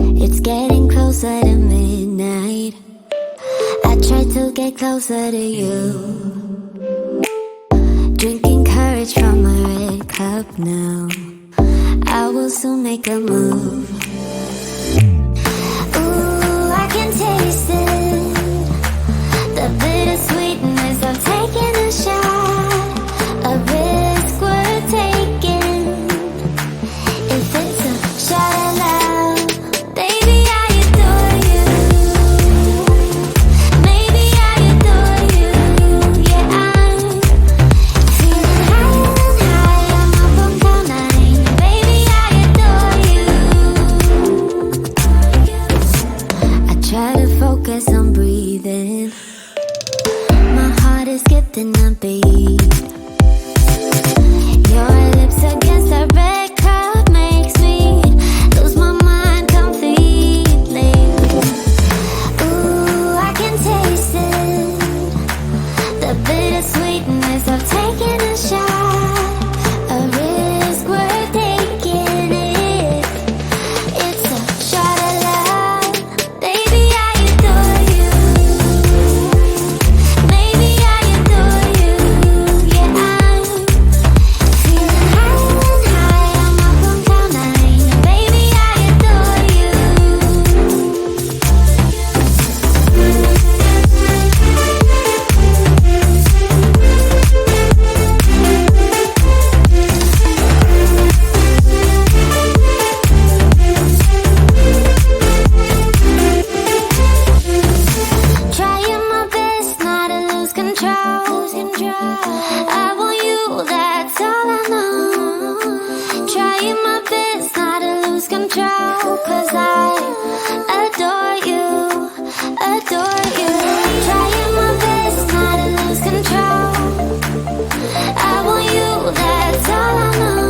It's getting closer to midnight. I try to get closer to you. Drinking courage from my red cup now. I will soon make a move. Ooh, I can taste it. The bittersweetness of taking a shot. A risk worth taking. If it's a shot at love, baby, I adore you. Maybe I adore you. Yeah, I'm feeling higher and higher. I'm up on cloud nine. Baby, I adore you. I try to focus on breathing. My heart is skipping a beat. Your lips against a red cup makes me lose my mind completely. Ooh, I can taste it. The bittersweetness of taking a shot. A risk worth taking it. It's a shot at love. Baby, I adore you. Maybe I adore you. Yeah, I'm feeling higher and higher. I'm up on cloud nine. Baby, I adore you. Trying my best not to lose control. I want you, that's all I know. Trying my best not to lose control. 'Cause I adore you, adore you. Trying my best not to lose control. I want you, that's all I know.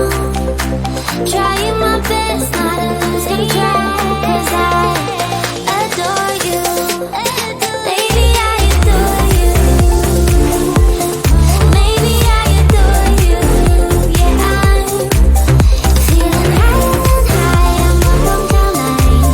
Trying my best not to lose control. 'Cause I adore you. Baby, I adore you. Maybe I adore you. Yeah, I'm feeling higher and higher. I'm up on cloud nine.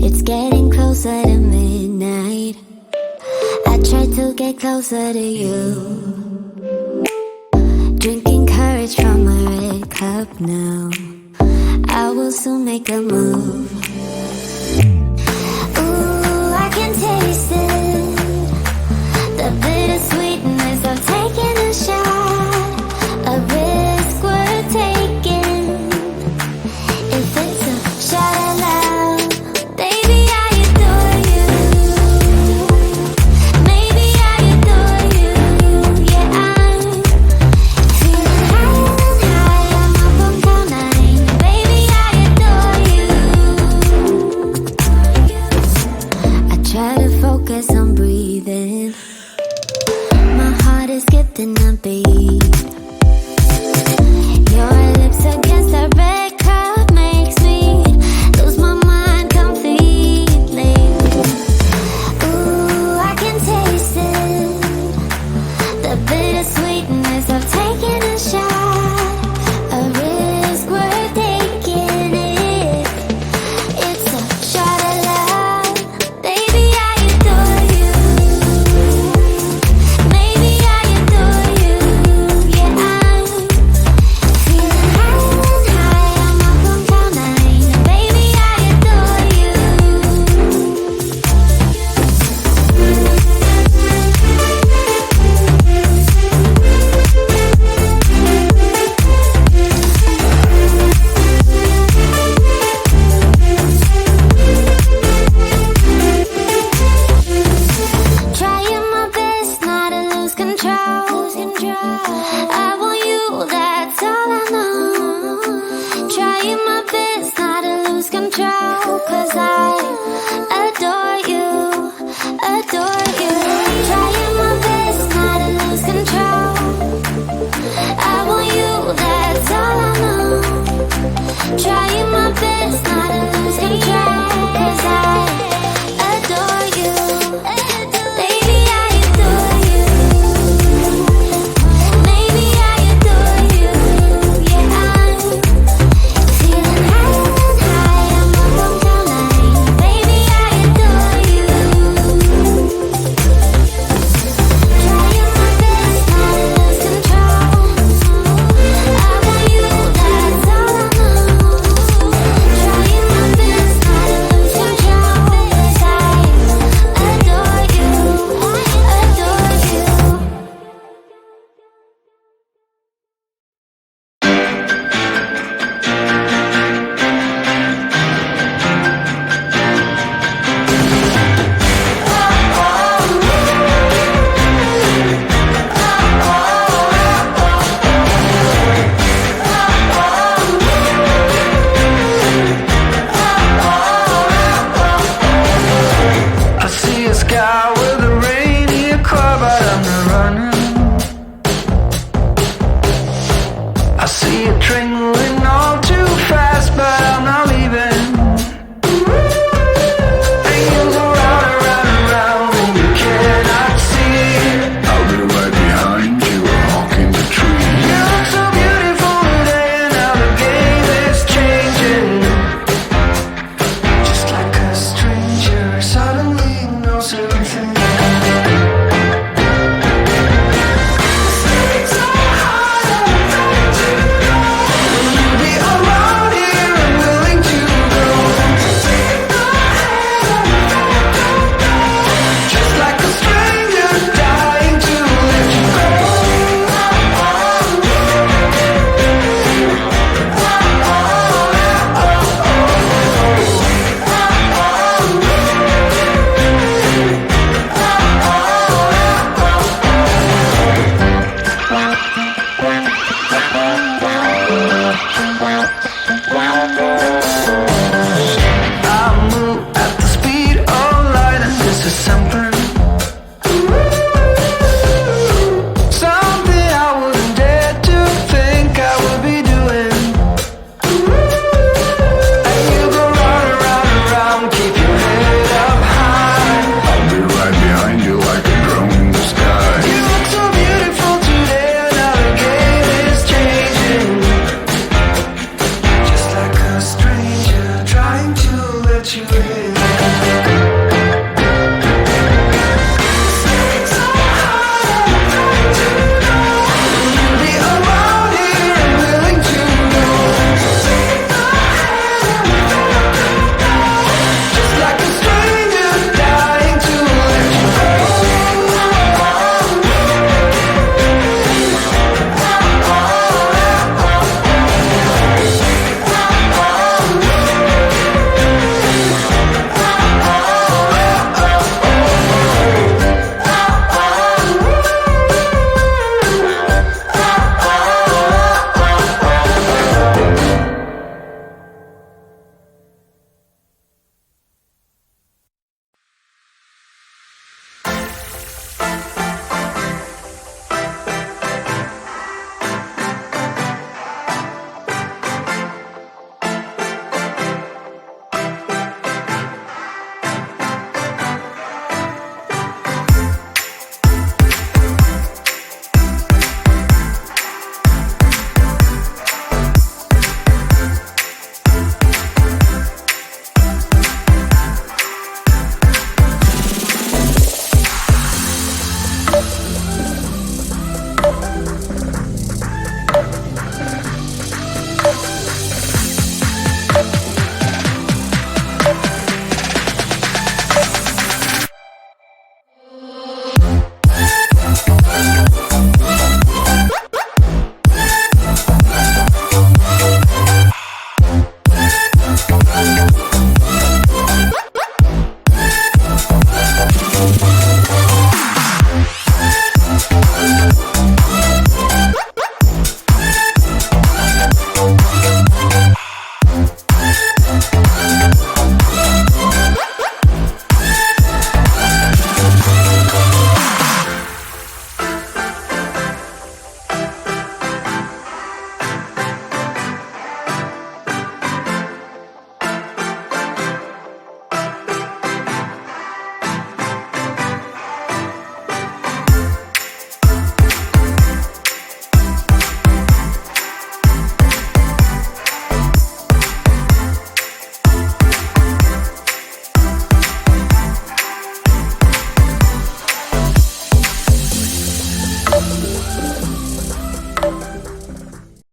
It's getting closer to midnight. I try to get closer to you. Drinking courage from my red cup now. I will soon make a move.